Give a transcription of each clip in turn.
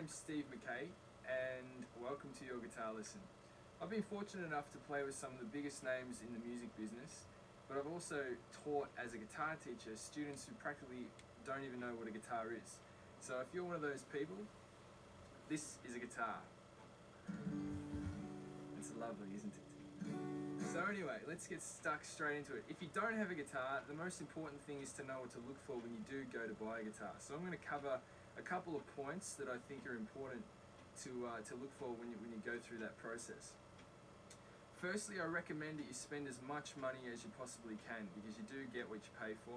name's Steve McKay, and welcome to your guitar lesson. I've been fortunate enough to play with some of the biggest names in the music business, but I've also taught as a guitar teacher students who practically don't even know what a guitar is. So if you're one of those people, this is a guitar. It's lovely, isn't it? So anyway, let's get stuck straight into it. If you don't have a guitar, the most important thing is to know what to look for when you do go to buy a guitar. So I'm going to cover a couple of points that I think are important to look for when you go through that process. Firstly, I recommend that you spend as much money as you possibly can, because you do get what you pay for,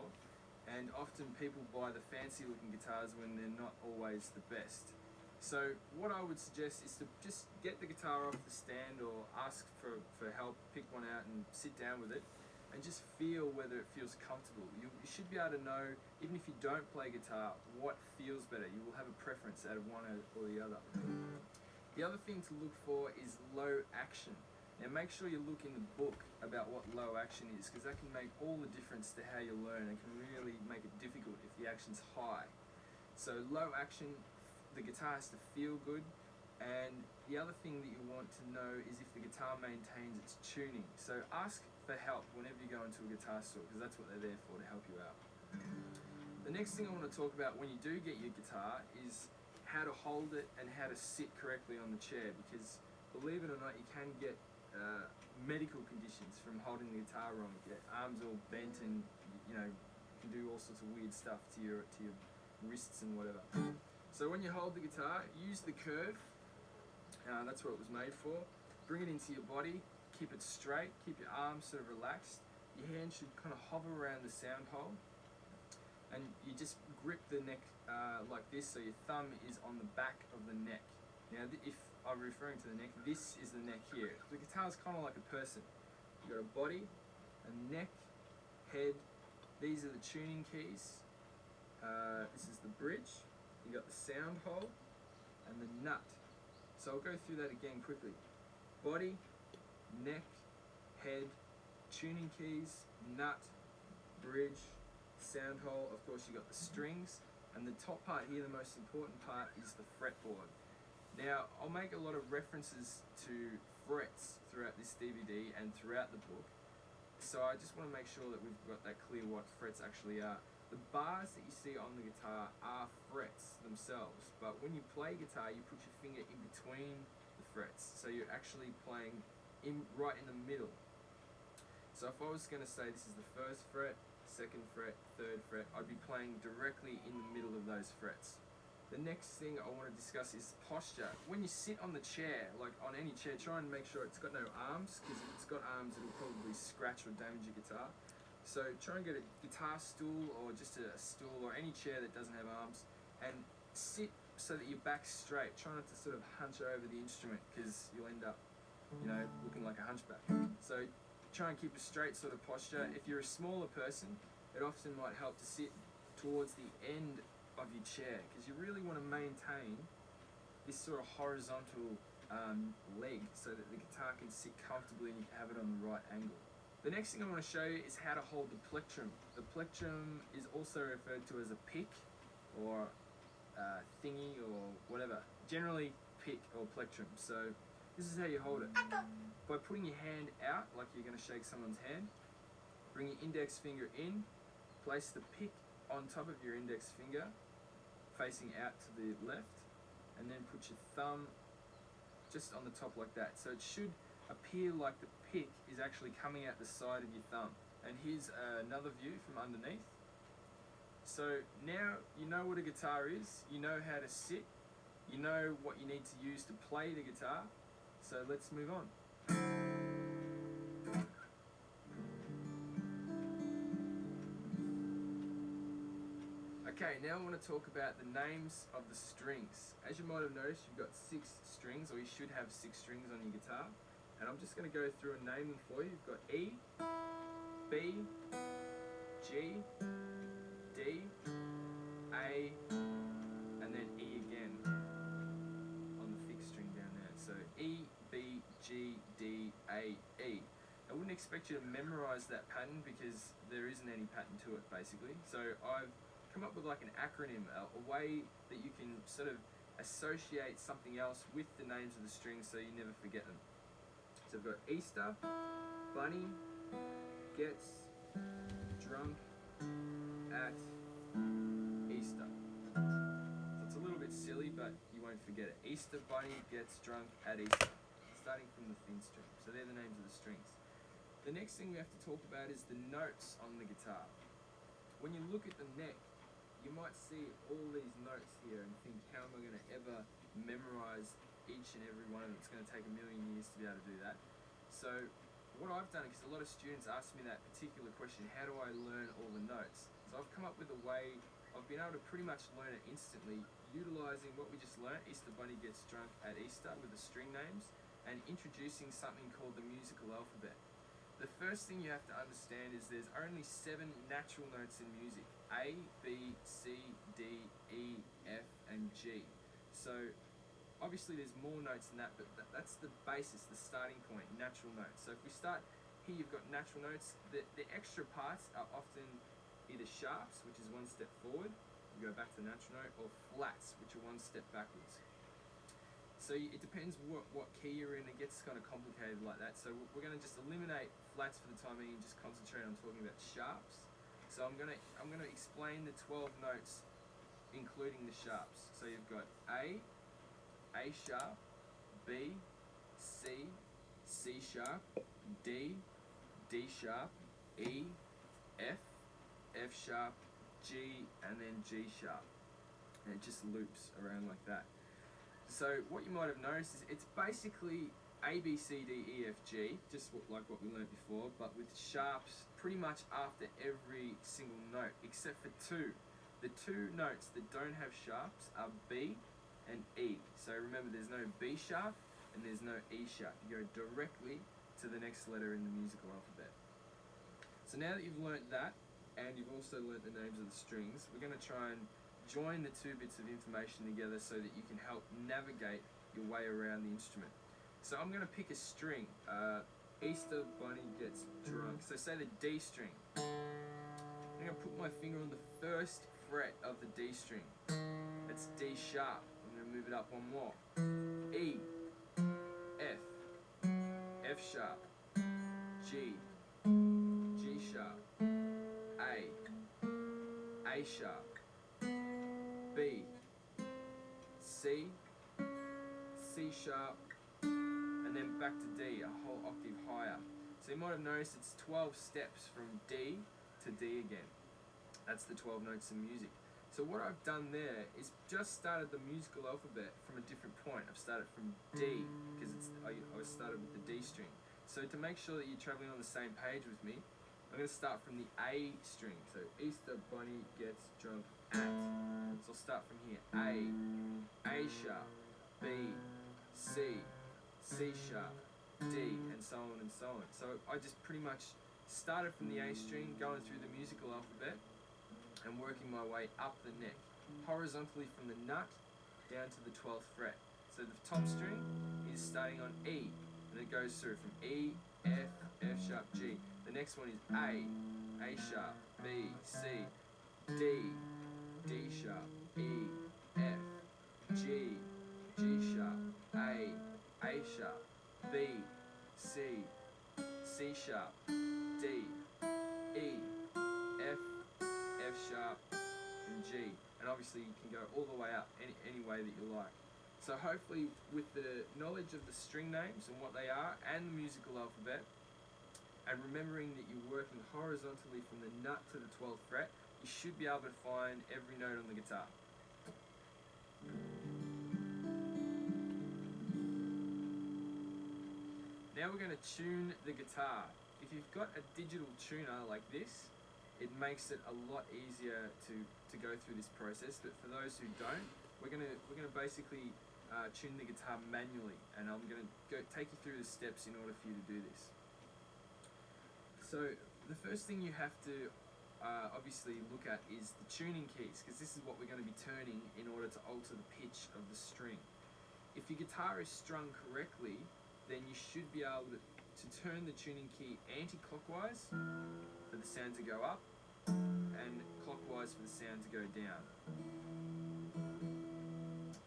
and often people buy the fancy looking guitars when they're not always the best. So what I would suggest is to just get the guitar off the stand or ask for help, pick one out and sit down with it and just feel whether it feels comfortable. You should be able to know, even if you don't play guitar, what feels better. You will have a preference out of one or the other. The other thing to look for is low action. Now make sure you look in the book about what low action is, because that can make all the difference to how you learn and can really make it difficult if the action's high. So low action, the guitar has to feel good, and the other thing that you want to know is if the guitar maintains its tuning. So ask for help whenever you go into a guitar store, because that's what they're there for, to help you out. The next thing I want to talk about when you do get your guitar is how to hold it and how to sit correctly on the chair, because believe it or not, you can get medical conditions from holding the guitar wrong. Your arms all bent and you can do all sorts of weird stuff to your wrists and whatever. So when you hold the guitar, use the curve. That's what it was made for. Bring it into your body, keep it straight, keep your arms sort of relaxed. Your hand should kind of hover around the sound hole, and you just grip the neck like this, so your thumb is on the back of the neck. Now if I'm referring to the neck, this is the neck here. The guitar is kind of like a person. You've got a body, a neck, head. These are the tuning keys. This is the bridge. You got the sound hole and the nut. So I'll go through that again quickly. Body, neck, head, tuning keys, nut, bridge, sound hole. Of course you got the strings, and the top part here, the most important part, is the fretboard. Now I'll make a lot of references to frets throughout this DVD and throughout the book, so I just want to make sure that we've got that clear what frets actually are. The bars that you see on the guitar are frets themselves, but when you play guitar, you put your finger in between the frets, so you're actually playing right in the middle. So if I was going to say this is the first fret, second fret, third fret, I'd be playing directly in the middle of those frets. The next thing I want to discuss is posture. When you sit on the chair, like on any chair, try and make sure it's got no arms, because if it's got arms, it'll probably scratch or damage your guitar. So try and get a guitar stool or just a stool or any chair that doesn't have arms, and sit so that your back's straight. Try not to sort of hunch over the instrument, because you'll end up, looking like a hunchback. So try and keep a straight sort of posture. If you're a smaller person, it often might help to sit towards the end of your chair, because you really want to maintain this sort of horizontal leg so that the guitar can sit comfortably and you can have it on the right angle. The next thing I want to show you is how to hold the plectrum. The plectrum is also referred to as a pick or thingy or whatever. Generally pick or plectrum. So this is how you hold it. By putting your hand out like you're going to shake someone's hand, bring your index finger in, place the pick on top of your index finger facing out to the left, and then put your thumb just on the top like that. So it should appear like the pick is actually coming out the side of your thumb. And here's another view from underneath. So now you know what a guitar is, you know how to sit, you know what you need to use to play the guitar. So let's move on. Okay, now I want to talk about the names of the strings. As you might have noticed, you've got 6 strings, or you should have 6 strings on your guitar. And I'm just going to go through and name them for you. You've got E, B, G, D, A, and then E again on the fifth string down there. So E, B, G, D, A, E. I wouldn't expect you to memorize that pattern because there isn't any pattern to it basically. So I've come up with like an acronym, a way that you can sort of associate something else with the names of the strings so you never forget them. So I've got Easter, Bunny gets drunk at Easter. So it's a little bit silly, but you won't forget it. Easter Bunny gets drunk at Easter. Starting from the thin string. So they're the names of the strings. The next thing we have to talk about is the notes on the guitar. When you look at the neck, you might see all these notes here and think, how am I going to ever memorize each and every one of them? It's going to take a million years to be able to do that. So what I've done, because a lot of students ask me that particular question, how do I learn all the notes? So I've come up with a way, I've been able to pretty much learn it instantly, utilizing what we just learned, Easter Bunny gets drunk at Easter, with the string names, and introducing something called the musical alphabet. The first thing you have to understand is there's only 7 natural notes in music: A, B, C, D, E, F, and G. So obviously there's more notes than that, but that's the basis, the starting point, natural notes. So if we start here, you've got natural notes. The extra parts are often either sharps, which is 1 step forward, you go back to the natural note, or flats, which are 1 step backwards. So it depends what key you're in. It gets kind of complicated like that. So we're going to just eliminate flats for the time being and just concentrate on talking about sharps. So I'm going to explain the 12 notes, including the sharps. So you've got A sharp, B, C, C sharp, D, D sharp, E, F, F sharp, G, and then G sharp. And it just loops around like that. So what you might have noticed is it's basically A, B, C, D, E, F, G, just like what we learned before, but with sharps pretty much after every single note, except for 2. The 2 notes that don't have sharps are B and E. So remember, there's no B sharp and there's no E sharp. You go directly to the next letter in the musical alphabet. So now that you've learnt that, and you've also learnt the names of the strings, we're going to try and join the 2 bits of information together so that you can help navigate your way around the instrument. So I'm going to pick a string. Easter Bunny gets drunk. So say the D string. I'm going to put my finger on the 1st fret of the D string. That's D sharp. I'm going to move it up 1 more. E, F, F sharp, G, G sharp, A sharp, B, C, C sharp, and then back to D, a whole octave higher. So you might have noticed it's 12 steps from D to D again. That's the 12 notes in music. So what I've done there is just started the musical alphabet from a different point. I've started from D, because I started with the D string. So to make sure that you're traveling on the same page with me, I'm going to start from the A string. So Easter Bunny gets drunk at. So I'll start from here. A sharp, B, C, C sharp, D, and so on and so on. So I just pretty much started from the A string, going through the musical alphabet, and working my way up the neck, horizontally from the nut down to the 12th fret. So the top string is starting on E, and it goes through from E, F, F sharp, G. The next one is A sharp, B, C, D, D sharp, E, F, G, G sharp, A sharp, B, C, C sharp, D, E, F, F sharp, and G. And obviously you can go all the way up any way that you like. So hopefully with the knowledge of the string names and what they are and the musical alphabet, and remembering that you're working horizontally from the nut to the 12th fret, you should be able to find every note on the guitar. Now we're going to tune the guitar. If you've got a digital tuner like this, it makes it a lot easier to go through this process. But for those who don't, we're going to basically tune the guitar manually, and I'm going to take you through the steps in order for you to do this. So the first thing you have to obviously look at is the tuning keys, because this is what we're going to be turning in order to alter the pitch of the string. If your guitar is strung correctly, then you should be able to turn the tuning key anti-clockwise for the sound to go up, and clockwise for the sound to go down.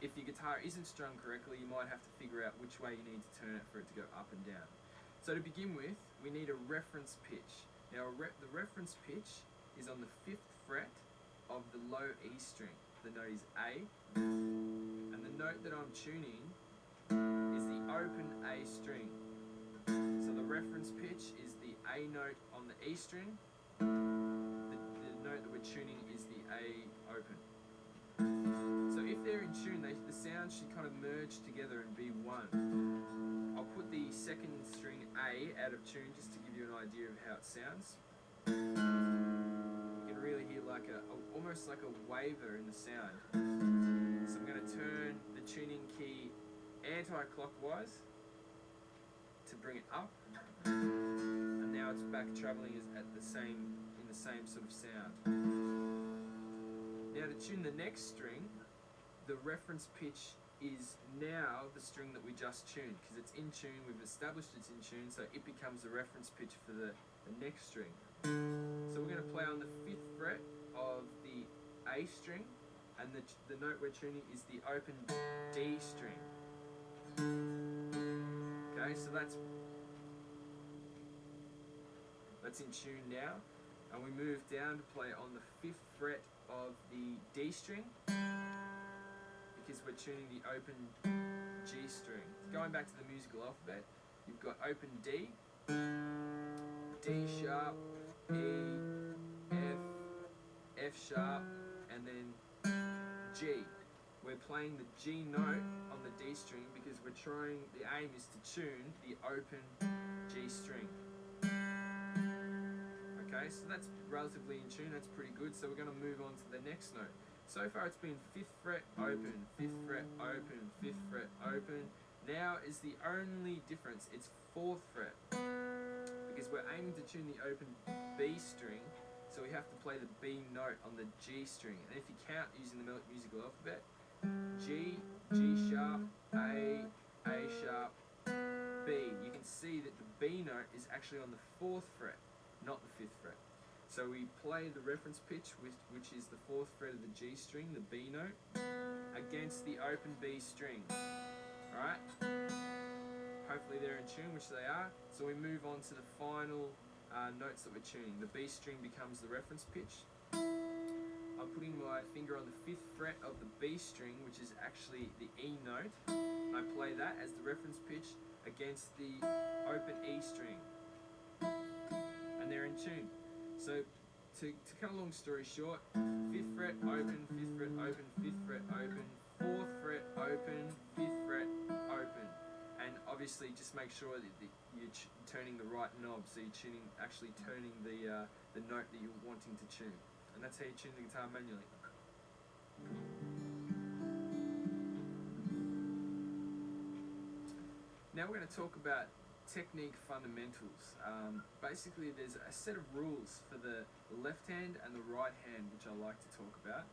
if your guitar isn't strung correctly, you might have to figure out which way you need to turn it for it to go up and down. So to begin with, we need a reference pitch. Now the reference pitch is on the 5th fret of the low E string. The note is A, and the note that I'm tuning is the open A string. So the reference pitch is the A note on the E string. The note that we're tuning is the A open. So if they're in tune, the sounds should kind of merge together and be one. I'll put the 2nd string A out of tune just to give you an idea of how it sounds. You can really hear like almost like a waver in the sound. So I'm going to turn the tuning key anti-clockwise to bring it up, and now it's back traveling in the same sort of sound. Now to tune the next string, the reference pitch is now the string that we just tuned, because it's in tune, we've established it's in tune, so it becomes the reference pitch for the next string. So we're going to play on the 5th fret of the A string, and the note we're tuning is the open D string. Okay, so that's in tune now, and we move down to play on the 5th fret of the D string, because we're tuning the open G string. Going back to the musical alphabet, you've got open D, D sharp, E, F, F sharp, and then G. We're playing the G note on the D string because the aim is to tune the open G string. Okay, so that's relatively in tune, that's pretty good. So we're going to move on to the next note. So far it's been 5th fret, open, 5th fret, open, 5th fret, open. Now is the only difference, it's 4th fret. Because we're aiming to tune the open B string, so we have to play the B note on the G string. And if you count using the musical alphabet, G, G sharp, A sharp, B. You can see that the B note is actually on the 4th fret, not the 5th fret. So we play the reference pitch, which is the 4th fret of the G string, the B note, against the open B string. Alright? Hopefully they're in tune, which they are. So we move on to the final notes that we're tuning. The B string becomes the reference pitch. I'm putting my finger on the 5th fret of the B string, which is actually the E note. I play that as the reference pitch against the open E string. And they're in tune. So to cut a long story short, 5th fret, open, 5th fret, open, 5th fret, open, 4th fret, open, 5th fret, open. And obviously just make sure that you're turning the right knob, so you're actually turning the note that you're wanting to tune. And that's how you tune the guitar manually. Now we're going to talk about technique fundamentals. Basically there's a set of rules for the left hand and the right hand which I like to talk about.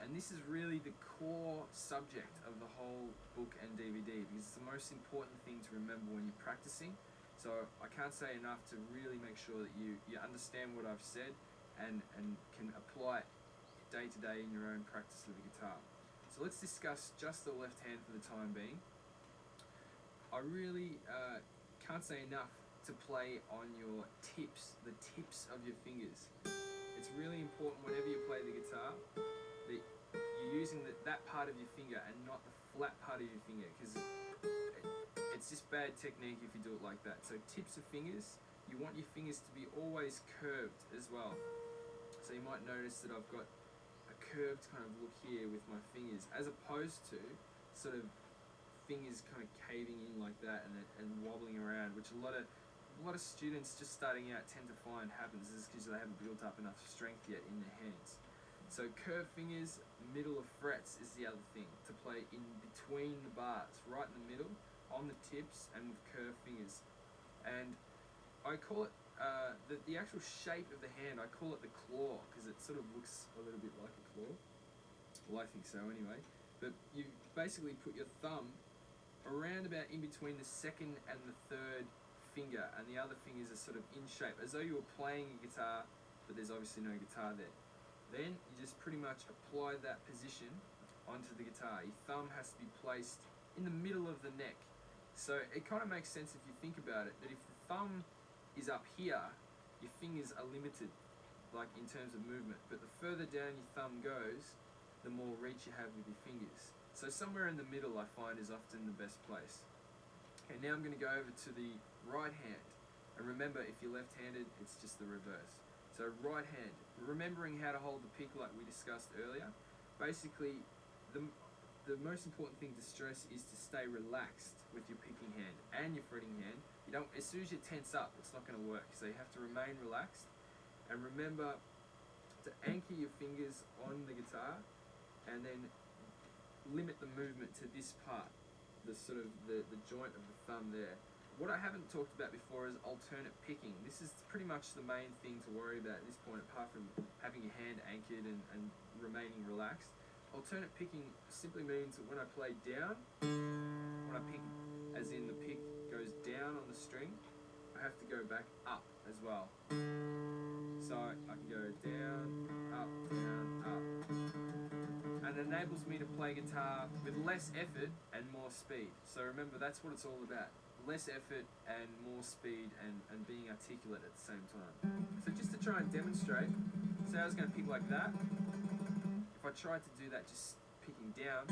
And this is really the core subject of the whole book and DVD, because it's the most important thing to remember when you're practicing. So I can't say enough to really make sure that you understand what I've said and can apply it day to day in your own practice of the guitar. So let's discuss just the left hand for the time being. I really can't say enough to play on your tips, the tips of your fingers. It's really important whenever you play the guitar that you're using that part of your finger and not the flat part of your finger, because it's just bad technique if you do it like that. So tips of fingers, you want your fingers to be always curved as well. So you might notice that I've got a curved kind of look here with my fingers, as opposed to sort of fingers kind of caving in like that and wobbling around, which a lot of students just starting out tend to find happens is because they haven't built up enough strength yet in their hands. So curved fingers, middle of frets is the other thing, to play in between the bars, right in the middle, on the tips and with curved fingers. And I call it, the actual shape of the hand, I call it the claw, because it sort of looks a little bit like a claw. Well, I think so anyway. But you basically put your thumb around about in between the 2nd and the 3rd finger, and the other fingers are sort of in shape, as though you were playing a guitar, but there's obviously no guitar there. Then you just pretty much apply that position onto the guitar. Your thumb has to be placed in the middle of the neck. So it kind of makes sense if you think about it, that if the thumb is up here, your fingers are limited, like in terms of movement. But the further down your thumb goes, the more reach you have with your fingers. So somewhere in the middle I find is often the best place. Okay, now I'm going to go over to the right hand. And remember, if you're left-handed, it's just the reverse. So right hand, remembering how to hold the pick like we discussed earlier. Basically, the most important thing to stress is to stay relaxed with your picking hand and your fretting hand. You don't, as soon as you tense up, it's not going to work. So you have to remain relaxed, and remember to anchor your fingers on the guitar, and then limit the movement to this part, the sort of the joint of the thumb there. What I haven't talked about before is alternate picking. This is pretty much the main thing to worry about at this point, apart from having your hand anchored and remaining relaxed. Alternate picking simply means that when I play down, when I pick, as in the pick goes down on the string, I have to go back up as well. So I can go down, up, and it enables me to play guitar with less effort and more speed. So remember, that's what it's all about. Less effort and more speed, and being articulate at the same time. So just to try and demonstrate, say I was going to pick like that. If I tried to do that just picking down,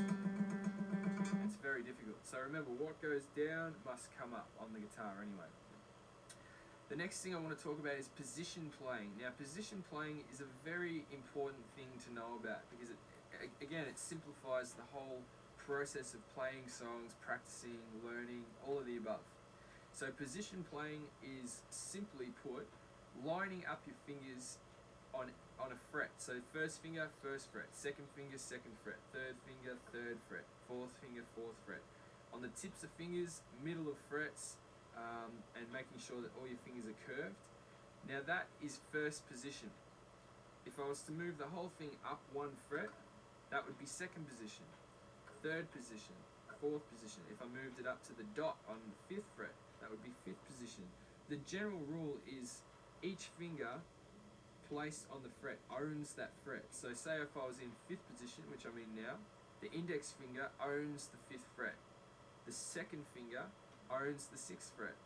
it's very difficult. So remember, what goes down must come up on the guitar anyway. The next thing I want to talk about is position playing. Now, position playing is a very important thing to know about, because it simplifies the whole process of playing songs, practicing, learning, all of the above. So position playing is, simply put, lining up your fingers on a fret. So first finger, first fret, second finger, second fret, third finger, third fret, fourth finger, fourth fret. On the tips of fingers, middle of frets, and making sure that all your fingers are curved. Now that is first position. If I was to move the whole thing up one fret, that would be second position. Third position, fourth position. If I moved it up to the dot on the fifth fret, that would be fifth position. The general rule is each finger placed on the fret owns that fret. So say if I was in fifth position, which I'm in now, the index finger owns the fifth fret. The second finger owns the sixth fret.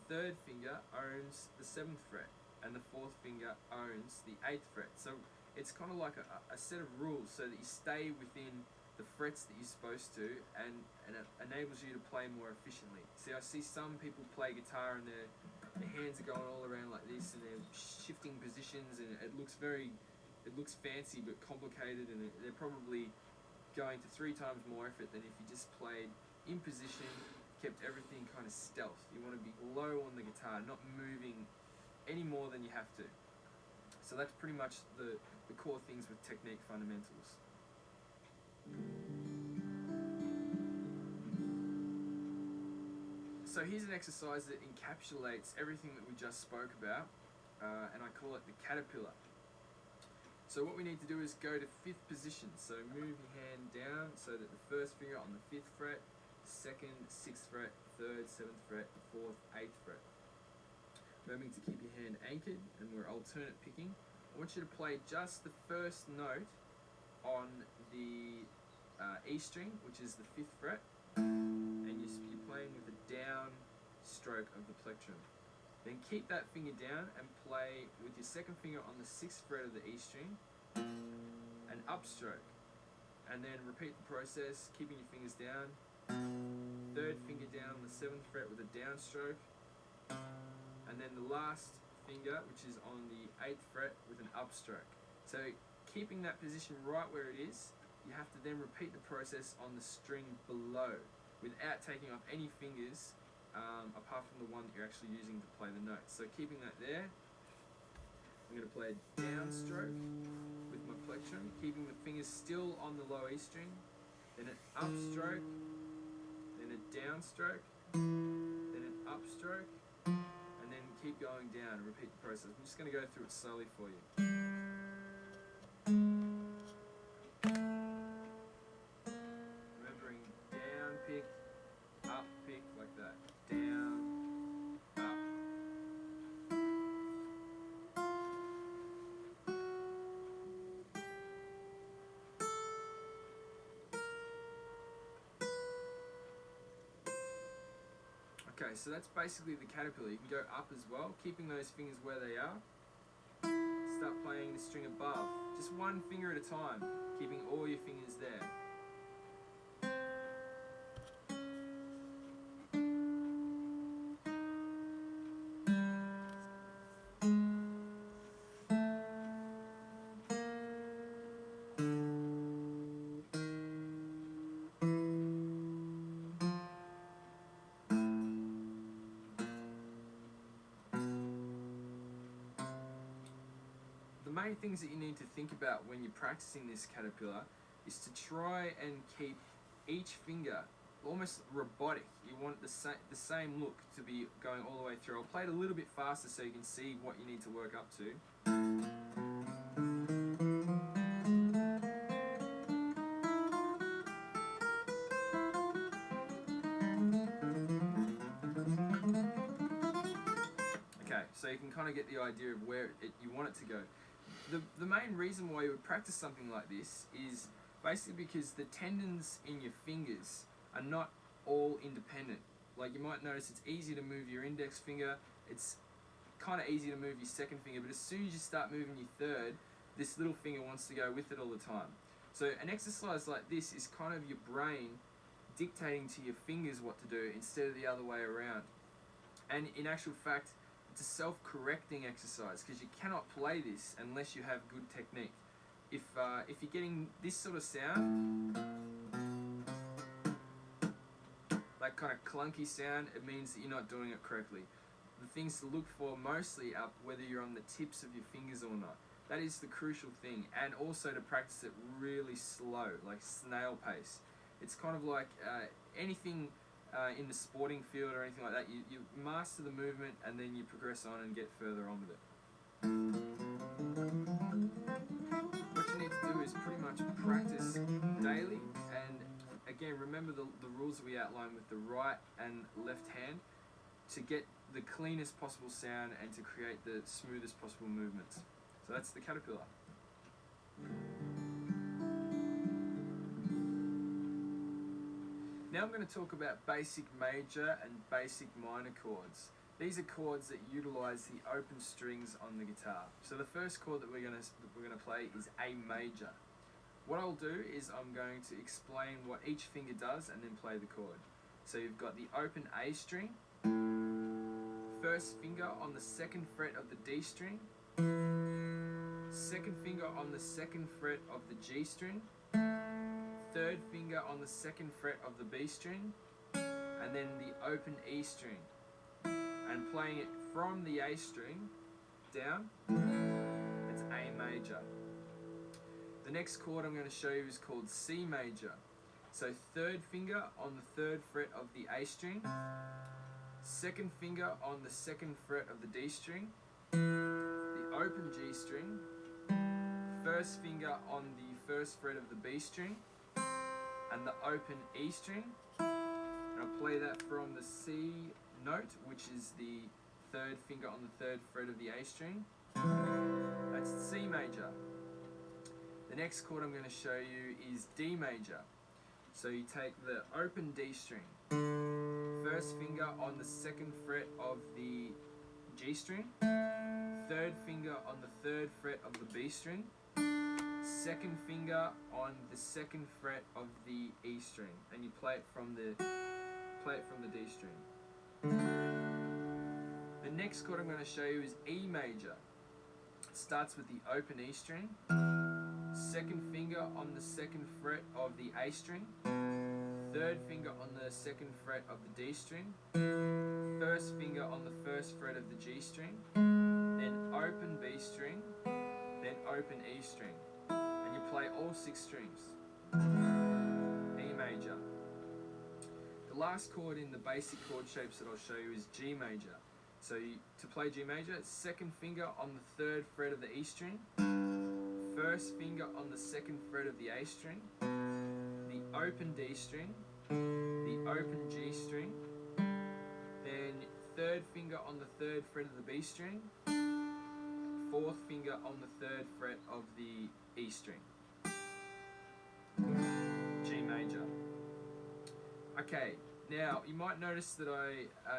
The third finger owns the seventh fret. And the fourth finger owns the eighth fret. So it's kind of like a set of rules so that you stay within the frets that you're supposed to, and it enables you to play more efficiently. See, I see some people play guitar and their hands are going all around like this, and they're shifting positions, and it looks fancy but complicated, and they're probably going to 3 times more effort than if you just played in position, kept everything kind of stealth. You want to be low on the guitar, not moving any more than you have to. So that's pretty much the core things with technique fundamentals. So here's an exercise that encapsulates everything that we just spoke about, and I call it the caterpillar. So what we need to do is go to fifth position. So move your hand down so that the first finger on the fifth fret, second, sixth fret, third, seventh fret, fourth, eighth fret. Remembering to keep your hand anchored, and we're alternate picking. I want you to play just the first note on the E string, which is the fifth fret, and you're playing with a down stroke of the plectrum. Then keep that finger down and play with your second finger on the sixth fret of the E string, an upstroke, and then repeat the process, keeping your fingers down. Third finger down on the seventh fret with a downstroke, and then the last finger, which is on the eighth fret, with an upstroke. So keeping that position right where it is, you have to then repeat the process on the string below without taking off any fingers apart from the one that you're actually using to play the notes. So keeping that there, I'm going to play a downstroke with my plectrum, keeping the fingers still on the low E string, then an upstroke, then a downstroke, then an upstroke, and then keep going down and repeat the process. I'm just going to go through it slowly for you. Remembering down pick, up pick, like that. Down, up. Okay, so that's basically the caterpillar. You can go up as well, keeping those fingers where they are. Start playing the string above, just one finger at a time, keeping all your fingers there. The main things that you need to think about when you're practicing this caterpillar is to try and keep each finger almost robotic. You want the same look to be going all the way through. I'll play it a little bit faster so you can see what you need to work up to. Okay, so you can kind of get the idea of where you want it to go. The main reason why you would practice something like this is basically because the tendons in your fingers are not all independent. Like you might notice it's easy to move your index finger, it's kind of easy to move your second finger, but as soon as you start moving your third, this little finger wants to go with it all the time. So an exercise like this is kind of your brain dictating to your fingers what to do instead of the other way around. And in actual fact, it's a self-correcting exercise because you cannot play this unless you have good technique. If you're getting this sort of sound, that kind of clunky sound, it means that you're not doing it correctly. The things to look for mostly are whether you're on the tips of your fingers or not. That is the crucial thing, and also to practice it really slow, like snail pace. It's kind of like anything in the sporting field or anything like that. You master the movement and then you progress on and get further on with it. What you need to do is pretty much practice daily, and again remember the rules that we outlined with the right and left hand to get the cleanest possible sound and to create the smoothest possible movements. So that's the caterpillar. Now I'm going to talk about basic major and basic minor chords. These are chords that utilize the open strings on the guitar. So the first chord that we're going to play is A major. What I'll do is I'm going to explain what each finger does and then play the chord. So you've got the open A string, first finger on the second fret of the D string, second finger on the second fret of the G string, third finger on the second fret of the B string, and then the open E string. And playing it from the A string down, it's A major. The next chord I'm going to show you is called C major. So third finger on the third fret of the A string, second finger on the second fret of the D string, the open G string, first finger on the first fret of the B string, and the open E string. And I'll play that from the C note, which is the third finger on the third fret of the A string. That's C major. The next chord I'm going to show you is D major. So you take the open D string, first finger on the second fret of the G string, third finger on the third fret of the B string, second finger on the second fret of the E string, and you play it from the D string. The next chord I'm going to show you is E major. It starts with the open E string, second finger on the second fret of the A string, third finger on the second fret of the D string, first finger on the first fret of the G string, then open B string, then open E string, and you play all 6 strings. E major. The last chord in the basic chord shapes that I'll show you is G major. So to play G major, second finger on the third fret of the E string, first finger on the second fret of the A string, the open D string, the open G string, then third finger on the third fret of the B string, fourth finger on the third fret of the E string. G major. Okay, Now you might notice that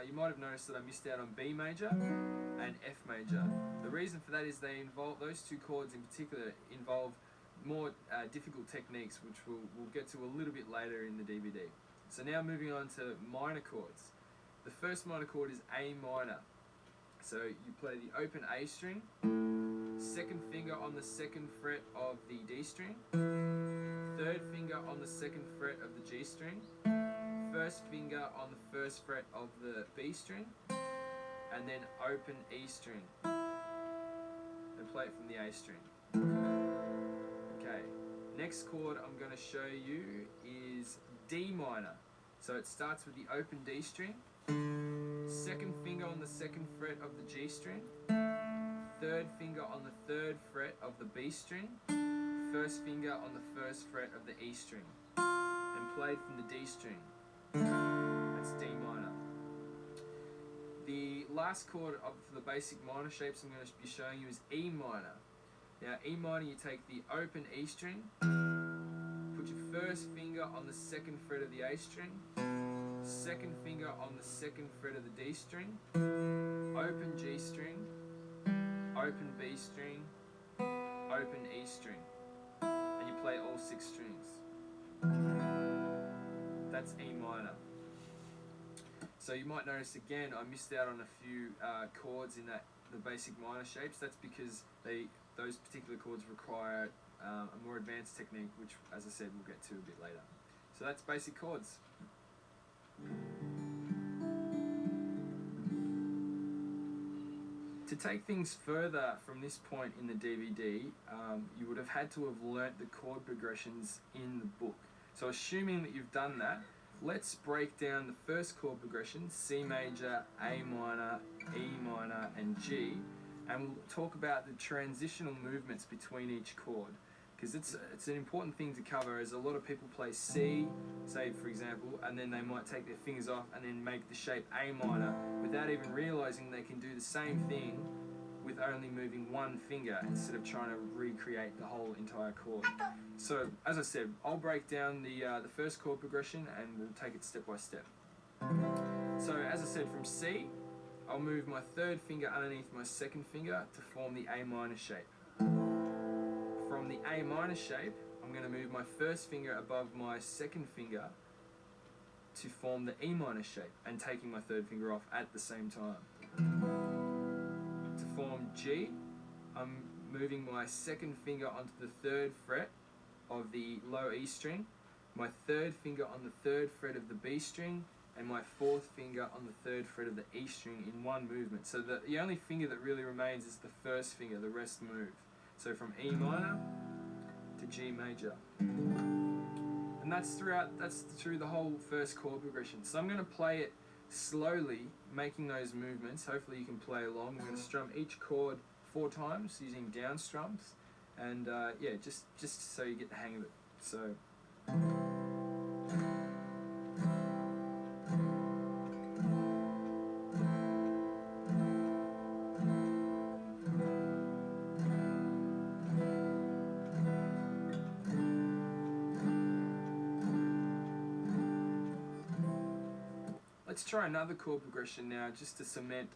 you might have noticed that I missed out on B major and F major. The reason for that is those two chords in particular involve more difficult techniques, which we'll get to a little bit later in the DVD. So now moving on to minor chords. The first minor chord is A minor. So you play the open A string, second finger on the second fret of the D string, third finger on the second fret of the G string, first finger on the first fret of the B string, and then open E string, and play it from the A string. Okay, next chord I'm going to show you is D minor. So it starts with the open D string, second finger on the second fret of the G string, third finger on the third fret of the B string, first finger on the first fret of the E string, and played from the D string. That's D minor. The last chord for the basic minor shapes I'm going to be showing you is E minor. Now E minor, you take the open E string, put your first finger on the second fret of the A string, second finger on the second fret of the D string, open G string, open B string, open E string, and you play all 6 strings. That's E minor. So you might notice again I missed out on a few chords in the basic minor shapes. That's because those particular chords require a more advanced technique, which, as I said, we'll get to a bit later. So that's basic chords. To take things further from this point in the DVD, you would have had to have learnt the chord progressions in the book. So assuming that you've done that, let's break down the first chord progression, C major, A minor, E minor, and G, and we'll talk about the transitional movements between each chord, because it's an important thing to cover, as a lot of people play C, say for example, and then they might take their fingers off and then make the shape A minor without even realizing they can do the same thing with only moving one finger instead of trying to recreate the whole entire chord. So as I said, I'll break down the first chord progression and we'll take it step by step. So as I said, from C, I'll move my third finger underneath my second finger to form the A minor shape. From the A minor shape, I'm going to move my first finger above my second finger to form the E minor shape, and taking my third finger off at the same time. To form G, I'm moving my second finger onto the third fret of the low E string, my third finger on the third fret of the B string, and my fourth finger on the third fret of the E string in one movement. So the only finger that really remains is the first finger, the rest move. So from E minor to G major. And that's through the whole first chord progression. So I'm going to play it slowly, making those movements. Hopefully you can play along. We're going to strum each chord 4 times using down strums. And yeah, just so you get the hang of it. So. Let's try another chord progression now, just to cement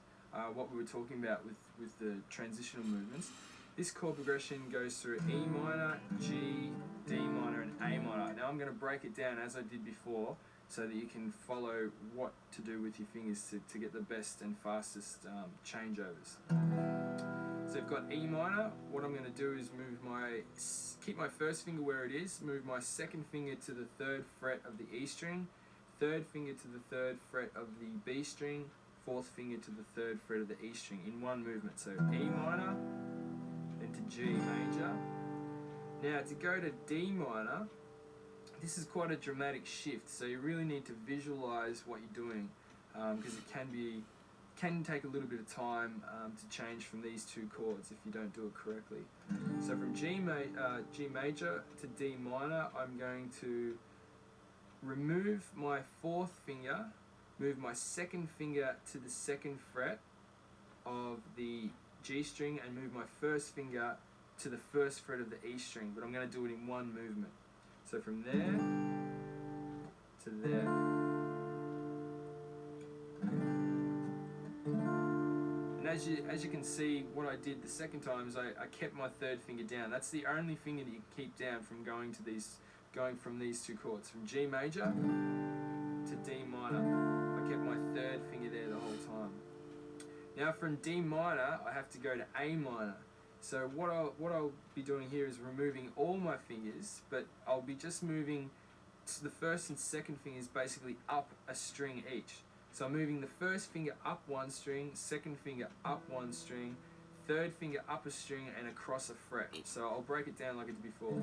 what we were talking about with the transitional movements. This chord progression goes through E minor, G, D minor, and A minor. Now I'm going to break it down as I did before, so that you can follow what to do with your fingers to get the best and fastest changeovers. So I've got E minor. What I'm going to do is keep my first finger where it is, move my second finger to the third fret of the E string, third finger to the third fret of the B string, fourth finger to the third fret of the E string in one movement. So E minor, then to G major. Now to go to D minor, this is quite a dramatic shift, so you really need to visualize what you're doing, because it can take a little bit of time to change from these 2 chords if you don't do it correctly. So from G major to D minor, I'm going to remove my fourth finger, move my second finger to the second fret of the G string, and move my first finger to the first fret of the E string, but I'm going to do it in one movement. So from there to there. And as you can see, what I did the second time is I kept my third finger down. That's the only finger that you can keep down from going from these two chords, from G major to D minor. I kept my third finger there the whole time. Now from D minor, I have to go to A minor. So what I'll be doing here is removing all my fingers, but I'll be just moving the first and second fingers basically up a string each. So I'm moving the first finger up one string, second finger up one string, third finger up a string and across a fret. So I'll break it down like I did before.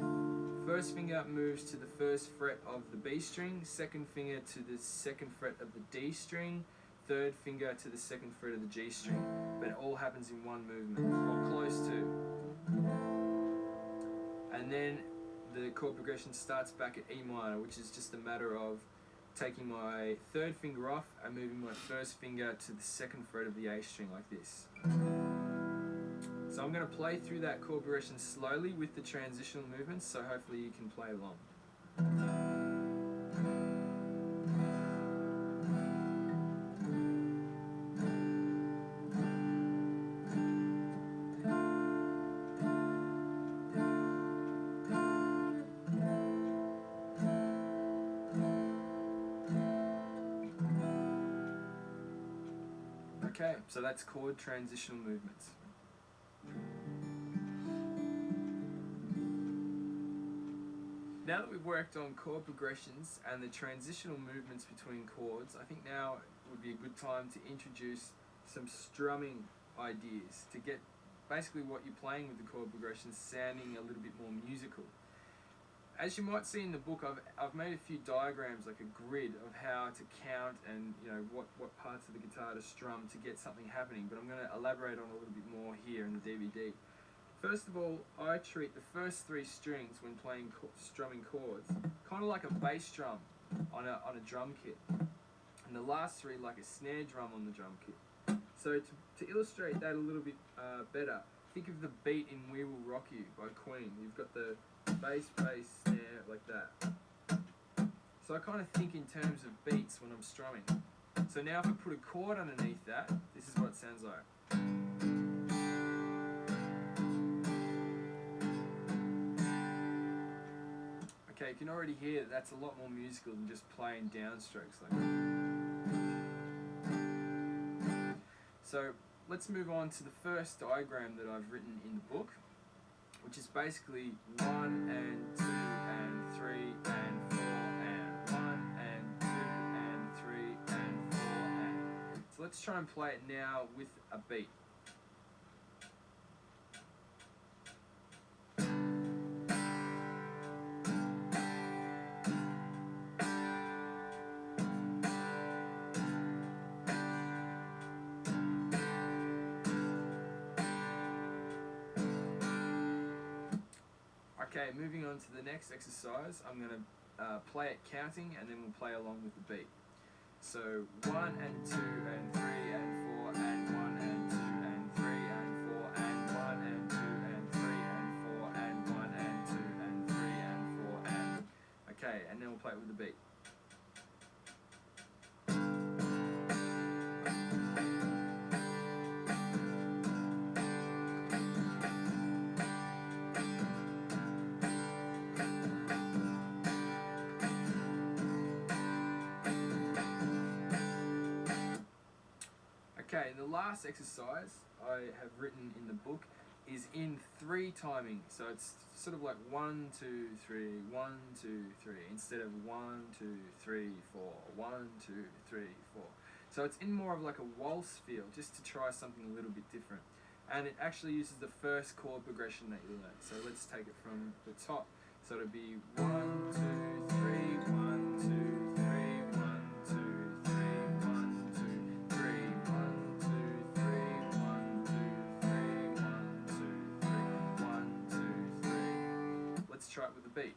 First finger moves to the first fret of the B string, second finger to the second fret of the D string, third finger to the second fret of the G string. But it all happens in one movement, or close to. And then the chord progression starts back at E minor, which is just a matter of taking my third finger off and moving my first finger to the second fret of the A string like this. So I'm going to play through that chord progression slowly with the transitional movements, so hopefully you can play along. Okay, so that's chord transitional movements. Now that we've worked on chord progressions and the transitional movements between chords, I think now would be a good time to introduce some strumming ideas to get basically what you're playing with the chord progressions sounding a little bit more musical. As you might see in the book, I've made a few diagrams, like a grid of how to count and what parts of the guitar to strum to get something happening, but I'm going to elaborate on a little bit more here in the DVD. First of all, I treat the first three strings when playing strumming chords kind of like a bass drum on a drum kit, and the last three like a snare drum on the drum kit. So to illustrate that a little bit better, think of the beat in We Will Rock You by Queen. You've got the bass, snare, like that. So I kind of think in terms of beats when I'm strumming. So now if I put a chord underneath that, this is what it sounds like. Okay, you can already hear that's a lot more musical than just playing downstrokes like that. So let's move on to the first diagram that I've written in the book, which is basically 1 and 2 and 3 and 4 and 1 and 2 and 3 and 4 and. So let's try and play it now with a beat. Okay, moving on to the next exercise, I'm going to play it counting and then we'll play along with the beat. So 1 and 2 and 3 and 4 and 1 and 2 and 3 and 4 and 1 and 2 and 3 and 4 and 1 and 2 and 3 and 4 and. Okay, and then we'll play it with the beat. Okay, the last exercise I have written in the book is in 3 timing. So it's sort of like 1, 2, 3, 1, 2, 3, instead of 1, 2, 3, 4, 1, 2, 3, 4. So it's in more of like a waltz feel, just to try something a little bit different. And it actually uses the first chord progression that you learned. So let's take it from the top. So it'll be 1, 2, 3, 1, 2, 3, 1, 2, 3, 1, 2, 3, 1, 2, 3, 1, 2, 3, 1, 2, 3, 1, 2, 3. Let's try it with the beat.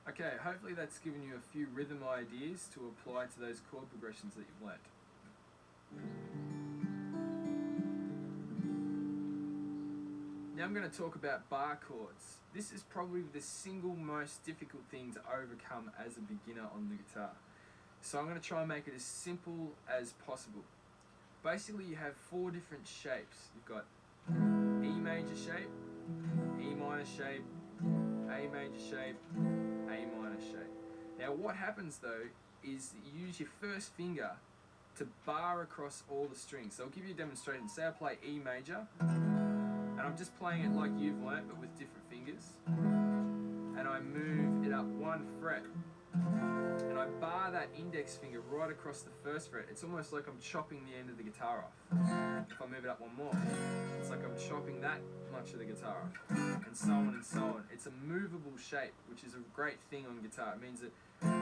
Okay, hopefully that's given you a few rhythm ideas to apply to those chord progressions that you've learnt. Now I'm going to talk about bar chords. This is probably the single most difficult thing to overcome as a beginner on the guitar. So I'm going to try and make it as simple as possible. Basically you have 4 different shapes. You've got E major shape, E minor shape, A major shape, A minor shape. Now what happens though is that you use your first finger to bar across all the strings. So I'll give you a demonstration. Say I play E major, and I'm just playing it like you've learnt but with different fingers, and I move it up 1 fret, and I bar that index finger right across the first fret. It's almost like I'm chopping the end of the guitar off. If I move it up 1 more, it's like I'm chopping that much of the guitar off, and so on and so on. It's a movable shape, which is a great thing on guitar. It means that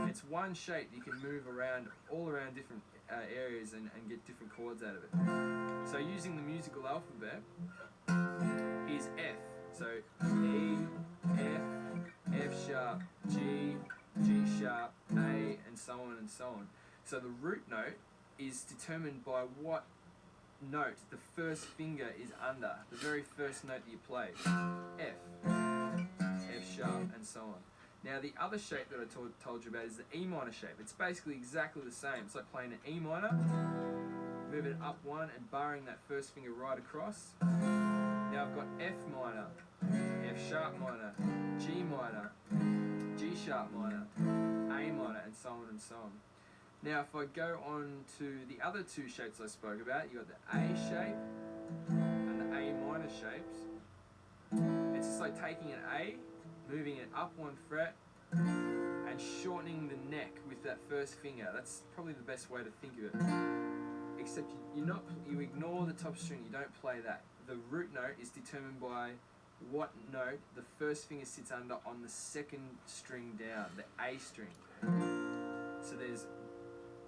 it's one shape you can move around, all around different areas and get different chords out of it. So using the musical alphabet, here's F. So E, F, F sharp, G, G sharp, A, and so on and so on. So the root note is determined by what note the first finger is under, the very first note that you play. F, F sharp, and so on. Now the other shape that I told you about is the E minor shape. It's basically exactly the same. It's like playing an E minor, moving it up 1 and barring that first finger right across. Now I've got F minor, F sharp minor, G minor, G sharp minor, A minor, and so on and so on. Now if I go on to the other 2 shapes I spoke about, you've got the A shape and the A minor shapes. It's just like taking an A, moving it up 1 fret, and shortening the neck with that first finger. That's probably the best way to think of it. Except you ignore the top string, you don't play that. The root note is determined by what note the first finger sits under on the 2nd string down, the A string. So there's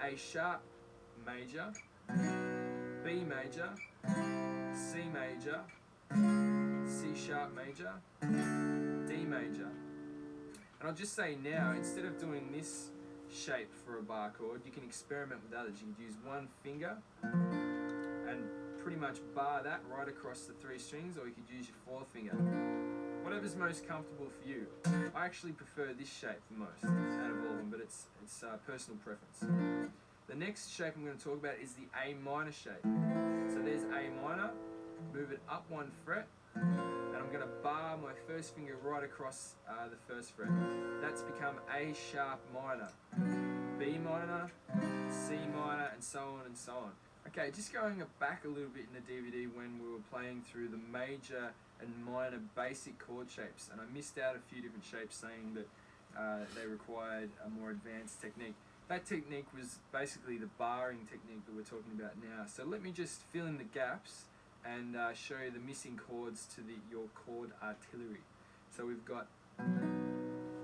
A sharp major, B major, C major, C sharp major, D major. And I'll just say now, instead of doing this shape for a bar chord, you can experiment with others. You can use 1 finger and pretty much bar that right across the 3 strings, or you could use your 4th finger. Whatever's most comfortable for you. I actually prefer this shape the most out of all of them, but it's personal preference. The next shape I'm going to talk about is the A minor shape. So there's A minor, move it up 1 fret, and I'm going to bar my first finger right across the 1st fret. That's become A sharp minor, B minor, C minor, and so on and so on. Okay, just going back a little bit in the DVD when we were playing through the major and minor basic chord shapes, and I missed out a few different shapes saying that they required a more advanced technique. That technique was basically the barring technique that we're talking about now. So let me just fill in the gaps and show you the missing chords to your chord artillery. So we've got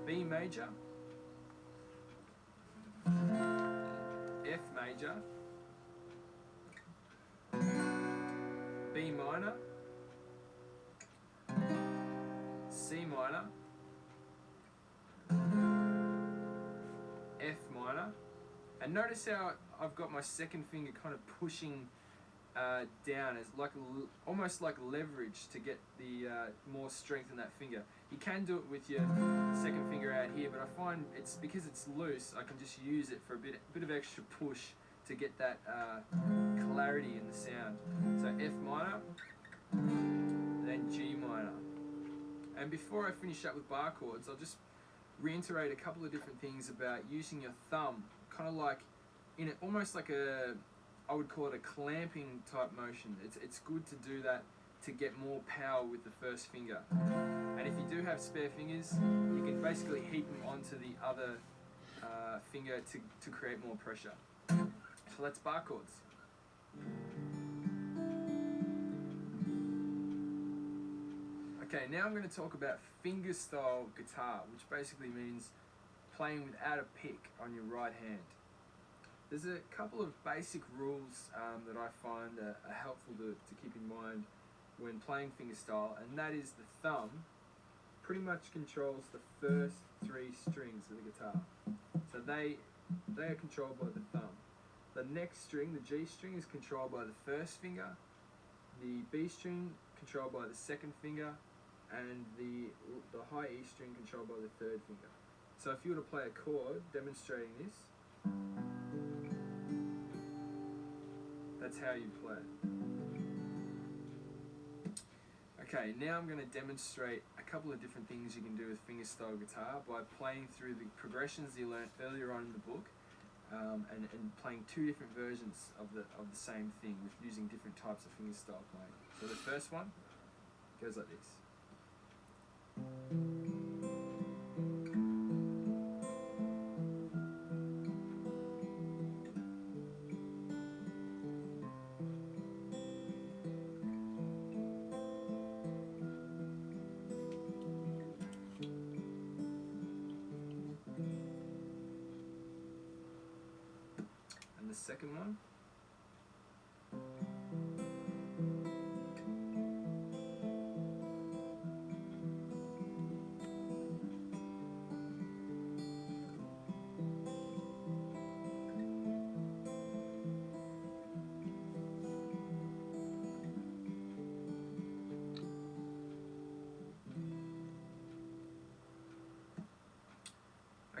B major, F major, B minor, C minor, F minor, and notice how I've got my 2nd finger kind of pushing down as like almost like leverage to get the more strength in that finger. You can do it with your 2nd finger out here, but I find it's because it's loose, I can just use it for a bit of extra push to get that clarity in the sound. So F minor, then G minor. And before I finish up with bar chords, I'll just reiterate a couple of different things about using your thumb, kind of like in it, almost like I would call it a clamping type motion. It's good to do that to get more power with the first finger. And if you do have spare fingers, you can basically heat them onto the other finger to create more pressure. So that's bar chords. Okay, now I'm going to talk about fingerstyle guitar, which basically means playing without a pick on your right hand. There's a couple of basic rules that I find are helpful to keep in mind when playing fingerstyle, and that is the thumb pretty much controls the first 3 strings of the guitar. So they are controlled by the thumb. The next string, the G string, is controlled by the first finger. The B string controlled by the second finger, and the high E string controlled by the third finger. So if you were to play a chord demonstrating this, that's how you play it. Okay, now I'm going to demonstrate a couple of different things you can do with fingerstyle guitar by playing through the progressions you learnt earlier on in the book, and playing 2 different versions of the same thing with using different types of fingerstyle playing. So the first one goes like this. And the second one.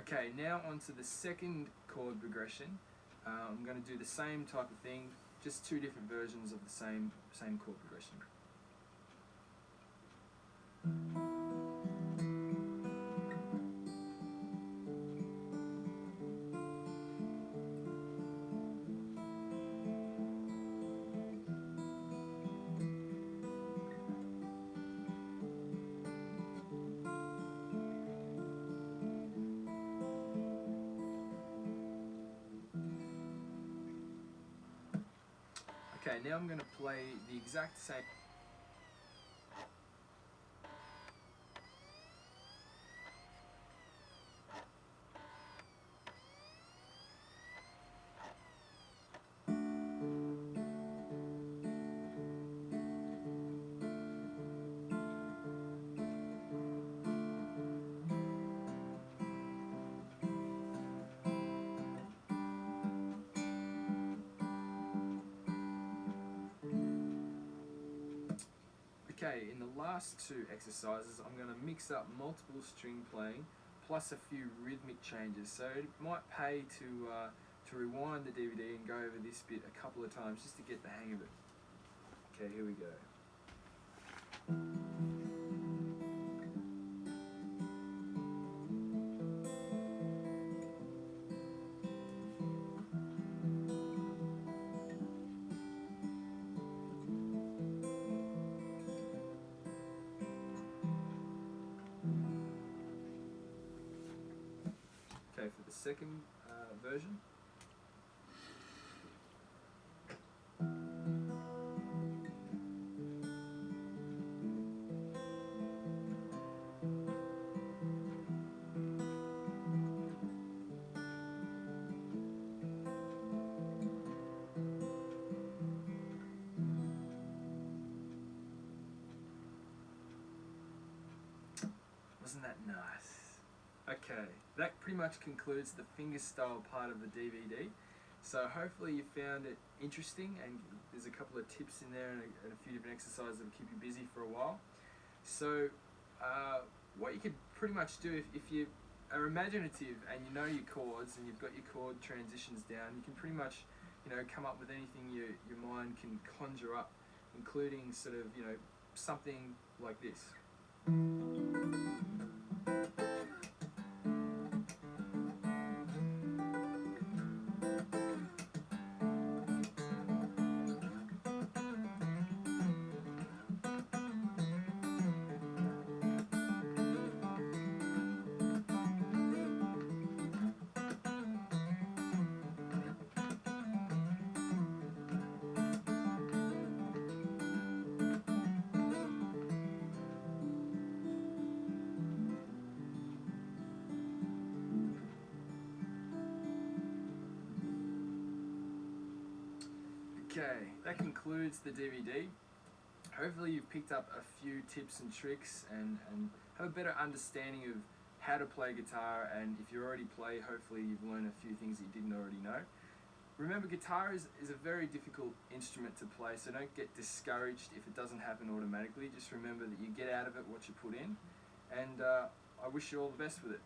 Okay, now onto the second chord progression. I'm going to do the same type of thing, just 2 different versions of the same chord progression. Okay, now I'm going to play the exact same. Okay, in the last 2 exercises, I'm going to mix up multiple string playing plus a few rhythmic changes. So it might pay to rewind the DVD and go over this bit a couple of times just to get the hang of it. Okay, here we go. Okay, for the second version. Wasn't that nice? Okay, that pretty much concludes the fingerstyle part of the DVD. So hopefully you found it interesting, and there's a couple of tips in there and a few different exercises that will keep you busy for a while. So what you could pretty much do if you are imaginative and you know your chords and you've got your chord transitions down, you can pretty much come up with anything your mind can conjure up, including sort of something like this. Okay, that concludes the DVD. Hopefully you've picked up a few tips and tricks and have a better understanding of how to play guitar, and if you already play, hopefully you've learned a few things that you didn't already know. Remember, guitar is a very difficult instrument to play, so don't get discouraged if it doesn't happen automatically. Just remember that you get out of it what you put in, and I wish you all the best with it.